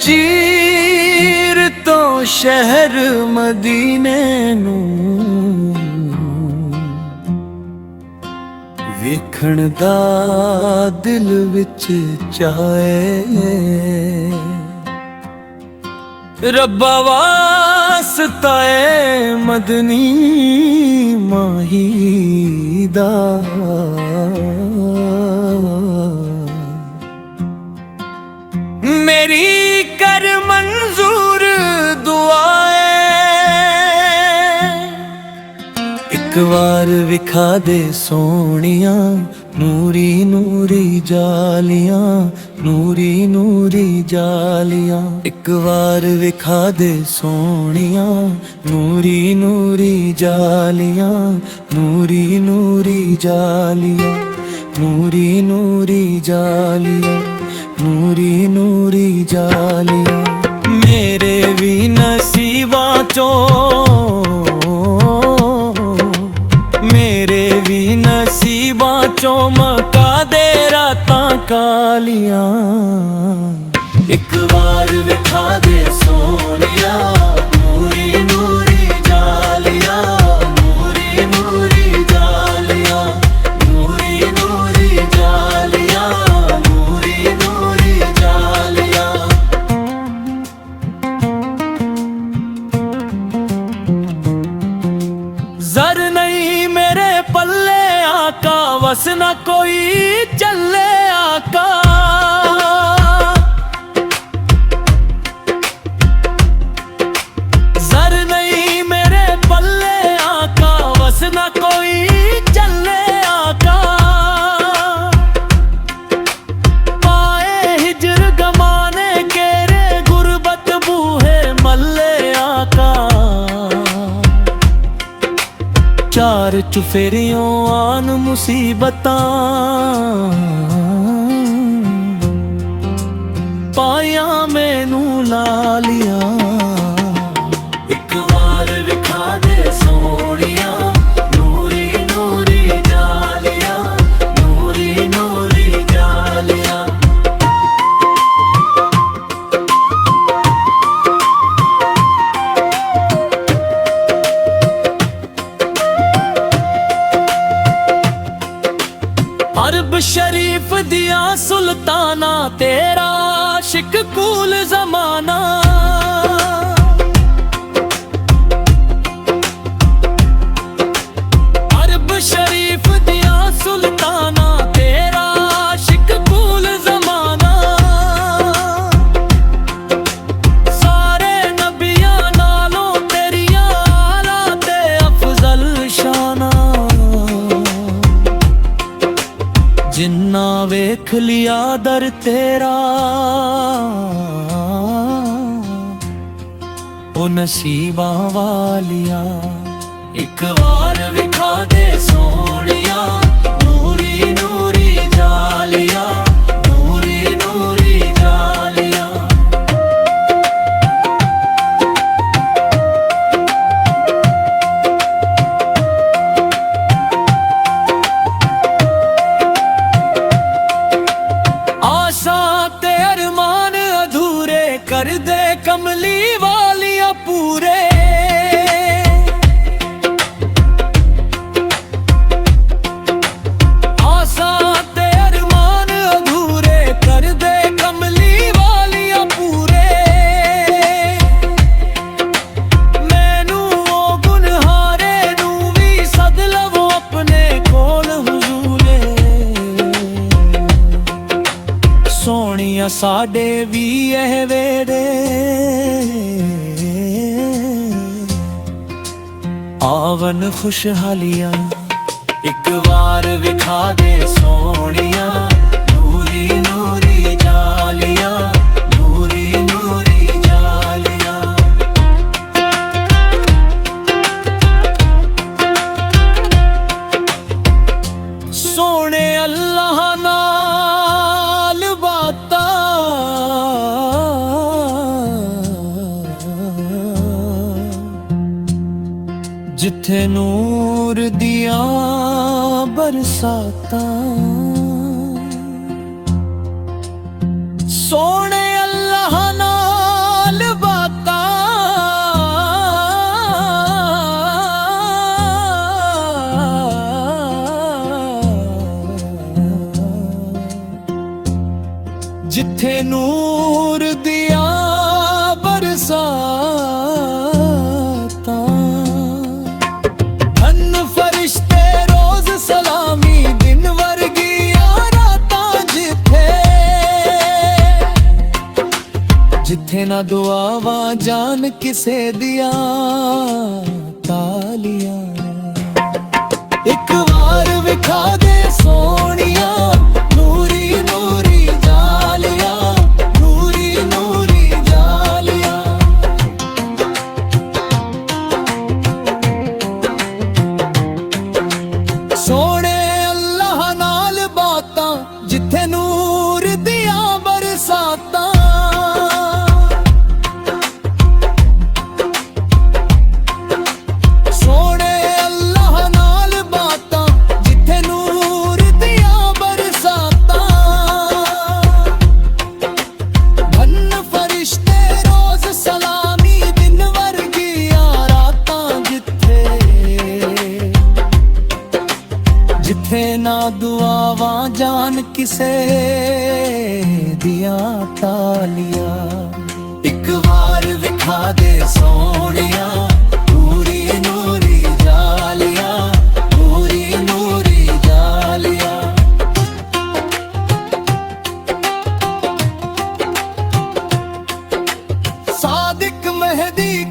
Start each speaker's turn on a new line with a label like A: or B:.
A: चीर तो शहर मदीने नू वेखण दा दिल विच चाहे। रब्बा वास्ता ऐ मदनी माही दा, मेरी कर मंजूर दुआए। एक बार विखा दे सोनिया नूरी नूरी जालियां, नूरी नूरी जालियां। एक बार विखा दे सोनिया नूरी नूरी जालियां, नूरी नूरी जालियां, नूरी नूरी जालियां, नूरी नूरी जालियां। मेरे भी नसीबा चो, मेरे भी नसीबा चो मका दे रातां कालियां। एक बार विखा दे सोनिया नूरी नूरी जालियां, नूरी नूरी जालियां, नूरी नूरी जालियां, नूरी नूरी जालियां। जर नहीं मेरे पल्ले आका, बस न कोई चले आका। जर नहीं मेरे पल्ले आका, बस न कोई चले आका। पाए हिजर गमाने के रे गुरबत बूहे मल्ले आका। चार चुफेरियों आन मुसीबतां, पाया मैनू लालिया। एक बार विखा दे सोनिया नूरी नूरी जालिया, नूरी नूरी जालिया। अरब शरीफ दिया सुल्ताना तेरा आशिक कूल जमाना। अरब शरीफ दिया सुल्ताना तेरा आशिक कूल जमाना। सारे नबियां नालों तेरिया आला ते अफजल शाना। जिन्ना वेख लिया दर तेरा ओ नसीबा वालिया। एक बार विखा दे सोनिया नूरी नूरी जालिया, नूरी नूरी जालिया। कर दे कमली वालिया पूरे। आसा ते अरमान अधूरे कर दे कमली वालिया पूरे। मैनू ओ गुनहारे नू भी सद लवो अपने कोल हुजूरे। सोनिया साडे भी एह वेड़े आवन खुशहालियां। एक बार विखा दे सोनिया नूरी नूरी जालियां, नूरी नूरी जालियां। सोने अल्लाह नाल बाता, जिथे नूर दिया बरसाता। सोने अल्लाह नाल ਜਿੱਥੇ ਨਾ ਦੁਆਵਾਂ ਜਾਣ ਕਿਸੇ ਦੀਆਂ ਤਾਲੀਆਂ। ਇੱਕ ਵਾਰ ਵਿਖਾ ਦੇ ਸੋਹਣੀਆਂ ਨੂਰੀ ਨੂਰੀ ਜਾਲੀਆਂ, ਨੂਰੀ ਨੂਰੀ ਜਾਲੀਆਂ। ਸੋਹਣੇ ਅੱਲਾਹ ਨਾਲ ਬਾਤਾਂ ਜਿੱਥੇ ਨੂਰ ਦੀਆਂ ਬਰਸਾਤਾਂ। ਸੋਹਣੇ ਅੱਲਾਹ ਨਾਲ ਬਾਤਾਂ ਜਿੱਥੇ ਨੂਰ ਦੀਆਂ ਬਰਸਾਤਾਂ। ਧੰਨ ਫਰਿਸ਼ਤੇ ਰੋਜ਼ ਸਲਾਮੀ ਦਿਨ ਵਰਗੀਆਂ ਰਾਤਾਂ ਜਿੱਥੇ ਨਾ ਦੁਆਵਾਂ ਜਾਣ ਕਿਸੇ ਦੀਆਂ ਤਾਲੀਆਂ। ਇੱਕ ਵਾਰ ਵਿਖਾ ਦੇ ਸੋਹਣਿਆ ਨੂਰੀ ਨੂਰੀ ਜਾਲੀਆਂ, ਨੂਰੀ ਨੂਰੀ ਜਾਲੀਆਂ। ਸਾਦਿਕ ਮਹਿਦੀ